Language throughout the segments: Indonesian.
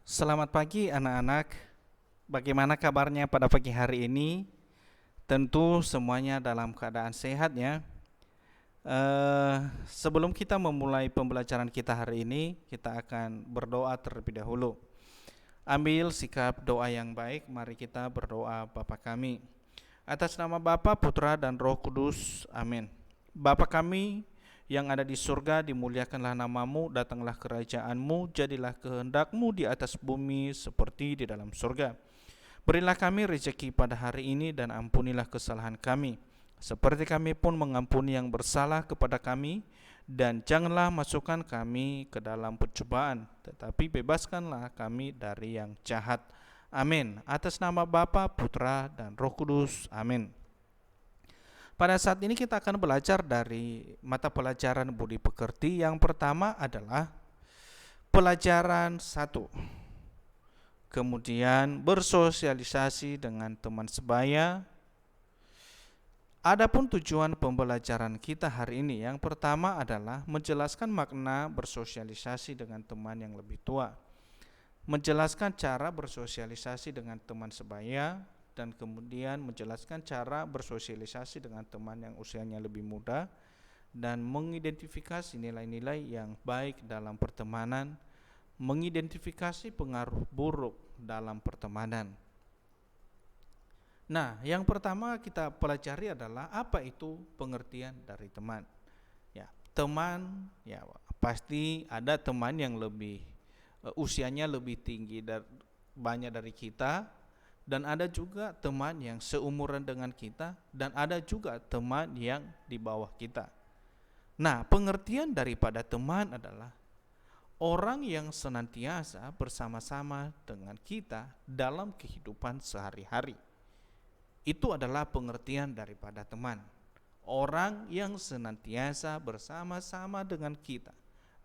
Selamat pagi anak-anak. Bagaimana kabarnya pada pagi hari ini? Tentu semuanya dalam keadaan sehat ya. Sebelum kita memulai pembelajaran kita hari ini, kita akan berdoa terlebih dahulu. Ambil sikap doa yang baik, mari kita berdoa. Bapa kami, atas nama Bapa, Putra, dan Roh Kudus, amin. Bapa kami yang ada di surga, dimuliakanlah namamu, datanglah kerajaanmu, jadilah kehendakmu di atas bumi seperti di dalam surga. Berilah kami rezeki pada hari ini dan ampunilah kesalahan kami, seperti kami pun mengampuni yang bersalah kepada kami. Dan janganlah masukkan kami ke dalam pencobaan, tetapi bebaskanlah kami dari yang jahat. Amin. Atas nama Bapa, Putra, dan Roh Kudus, amin. Pada saat ini kita akan belajar dari mata pelajaran budi pekerti. Yang pertama adalah pelajaran 1. Kemudian bersosialisasi dengan teman sebaya. Adapun tujuan pembelajaran kita hari ini, yang pertama adalah menjelaskan makna bersosialisasi dengan teman yang lebih tua, menjelaskan cara bersosialisasi dengan teman sebaya, dan kemudian menjelaskan cara bersosialisasi dengan teman yang usianya lebih muda, dan mengidentifikasi nilai-nilai yang baik dalam pertemanan, mengidentifikasi pengaruh buruk dalam pertemanan. Nah, yang pertama kita pelajari adalah apa itu pengertian dari teman. Ya, teman ya pasti ada teman yang lebih usianya lebih tinggi dan banyak dari kita, dan ada juga teman yang seumuran dengan kita, dan ada juga teman yang di bawah kita. Nah, pengertian daripada teman adalah orang yang senantiasa bersama-sama dengan kita dalam kehidupan sehari-hari. Itu adalah pengertian daripada teman. Orang yang senantiasa bersama-sama dengan kita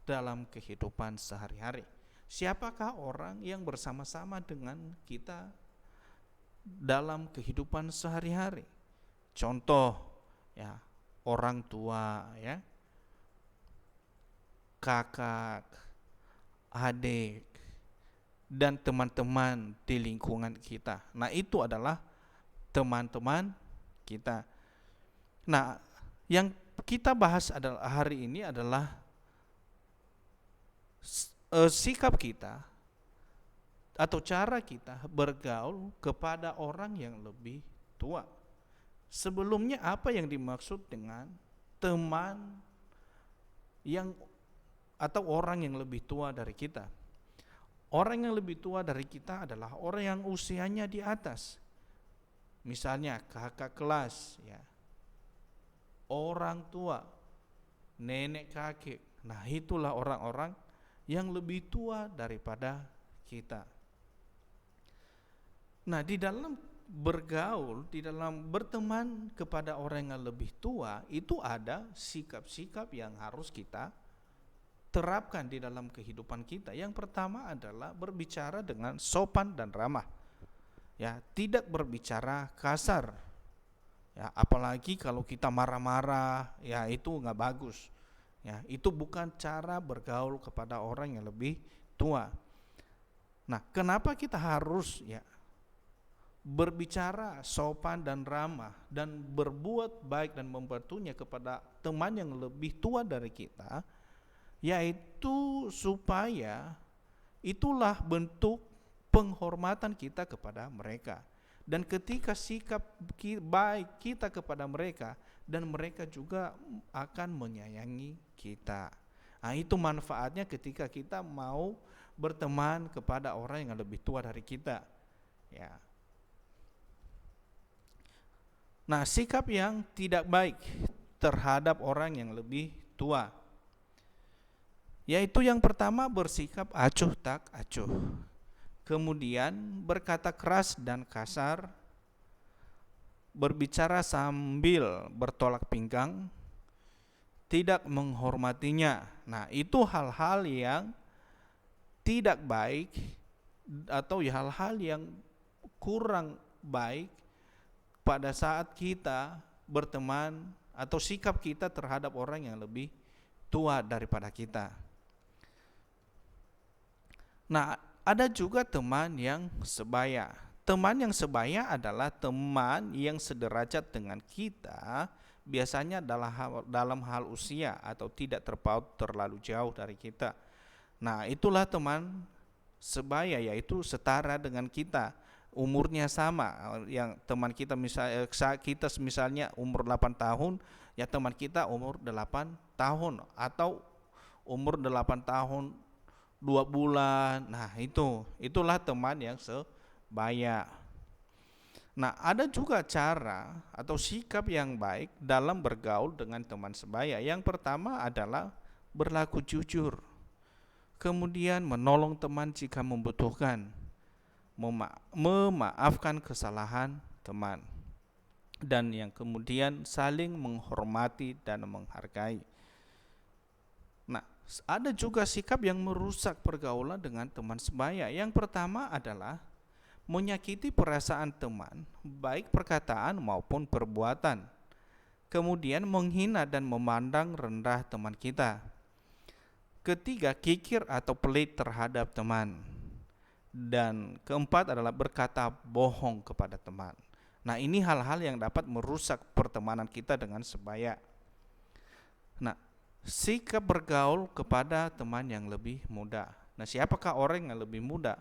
dalam kehidupan sehari-hari. Siapakah orang yang bersama-sama dengan kita dalam kehidupan sehari-hari? Contoh ya, orang tua ya, kakak, adik, dan teman-teman di lingkungan kita. Nah, itu adalah teman-teman kita. Nah, yang kita bahas adalah hari ini adalah sikap kita atau cara kita bergaul kepada orang yang lebih tua. Sebelumnya apa yang dimaksud dengan teman yang atau orang yang lebih tua dari kita? Orang yang lebih tua dari kita adalah orang yang usianya di atas. Misalnya kakak kelas ya, orang tua, nenek kakek. Nah, itulah orang-orang yang lebih tua daripada kita. Nah, di dalam bergaul, di dalam berteman kepada orang yang lebih tua, itu ada sikap-sikap yang harus kita terapkan di dalam kehidupan kita. Yang pertama adalah berbicara dengan sopan dan ramah. Ya, tidak berbicara kasar. Ya, apalagi kalau kita marah-marah, ya itu nggak bagus. Ya, itu bukan cara bergaul kepada orang yang lebih tua. Nah, kenapa kita harus ya berbicara sopan dan ramah dan berbuat baik dan membantunya kepada teman yang lebih tua dari kita? Yaitu supaya itulah bentuk penghormatan kita kepada mereka. Dan ketika sikap baik kita kepada mereka, dan mereka juga akan menyayangi kita. Nah, itu manfaatnya ketika kita mau berteman kepada orang yang lebih tua dari kita. Ya. Nah, sikap yang tidak baik terhadap orang yang lebih tua, yaitu yang pertama bersikap acuh tak acuh. Kemudian berkata keras dan kasar, berbicara sambil bertolak pinggang, tidak menghormatinya. Nah, itu hal-hal yang tidak baik atau hal-hal yang kurang baik pada saat kita berteman atau sikap kita terhadap orang yang lebih tua daripada kita. Nah, ada juga teman yang sebaya. Teman yang sebaya adalah teman yang sederajat dengan kita, biasanya dalam hal usia atau tidak terpaut terlalu jauh dari kita. Nah, itulah teman sebaya, yaitu setara dengan kita, umurnya sama. Yang teman kita misalnya umur 8 tahun, ya teman kita umur 8 tahun, atau umur 8 tahun 2 bulan. Nah, itulah teman yang sebaya. Nah, ada juga cara atau sikap yang baik dalam bergaul dengan teman sebaya. Yang pertama adalah berlaku jujur, kemudian menolong teman jika membutuhkan, memaafkan kesalahan teman, dan yang kemudian saling menghormati dan menghargai. Nah, ada juga sikap yang merusak pergaulan dengan teman sebaya. Yang pertama adalah menyakiti perasaan teman, baik perkataan maupun perbuatan. Kemudian menghina dan memandang rendah teman kita. Ketiga, kikir atau pelit terhadap teman. Dan keempat adalah berkata bohong kepada teman. Nah, ini hal-hal yang dapat merusak pertemanan kita dengan sebaya. Nah, sikap bergaul kepada teman yang lebih muda. Nah, siapakah orang yang lebih muda?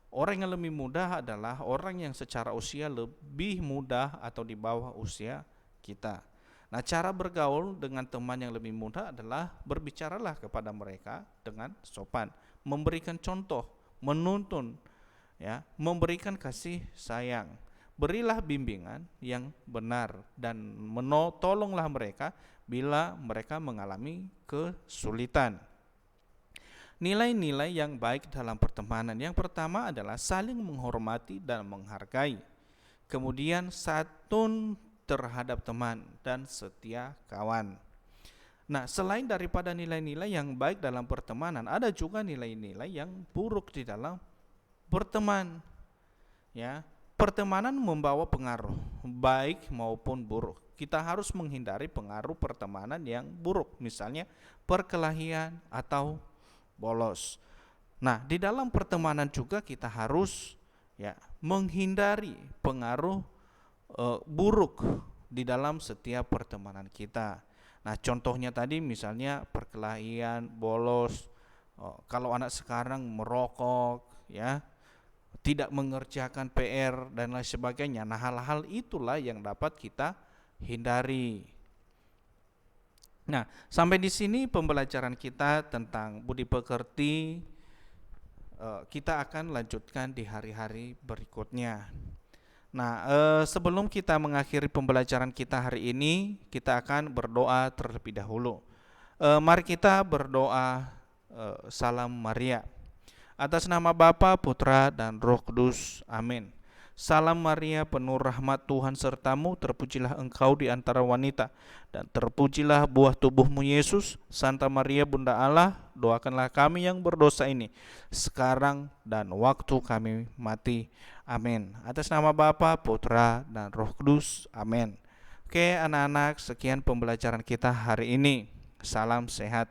Orang yang lebih muda adalah orang yang secara usia lebih muda atau di bawah usia kita. Nah, cara bergaul dengan teman yang lebih muda adalah berbicaralah kepada mereka dengan sopan, memberikan contoh, menuntun, ya, memberikan kasih sayang. Berilah bimbingan yang benar dan tolonglah mereka bila mereka mengalami kesulitan. Nilai-nilai yang baik dalam pertemanan. Yang pertama adalah saling menghormati dan menghargai. Kemudian santun terhadap teman dan setia kawan. Nah, selain daripada nilai-nilai yang baik dalam pertemanan, ada juga nilai-nilai yang buruk di dalam berteman. Ya, pertemanan membawa pengaruh baik maupun buruk. Kita harus menghindari pengaruh pertemanan yang buruk, misalnya perkelahian atau bolos. Nah, di dalam pertemanan juga kita harus menghindari pengaruh buruk di dalam setiap pertemanan kita. Nah, contohnya tadi misalnya perkelahian, bolos, kalau anak sekarang merokok, ya, tidak mengerjakan PR dan lain sebagainya. Nah, hal-hal itulah yang dapat kita hindari. Nah, sampai di sini pembelajaran kita tentang budi pekerti. Kita akan lanjutkan di hari-hari berikutnya. Nah, sebelum kita mengakhiri pembelajaran kita hari ini, kita akan berdoa terlebih dahulu. Mari kita berdoa Salam Maria. Atas nama Bapa, Putra, dan Roh Kudus. Amin. Salam Maria, penuh rahmat Tuhan sertamu, terpujilah engkau di antara wanita, dan terpujilah buah tubuhmu Yesus. Santa Maria Bunda Allah, doakanlah kami yang berdosa ini, sekarang dan waktu kami mati. Amin. Atas nama Bapa, Putra, dan Roh Kudus. Amin. Oke anak-anak, sekian pembelajaran kita hari ini. Salam sehat.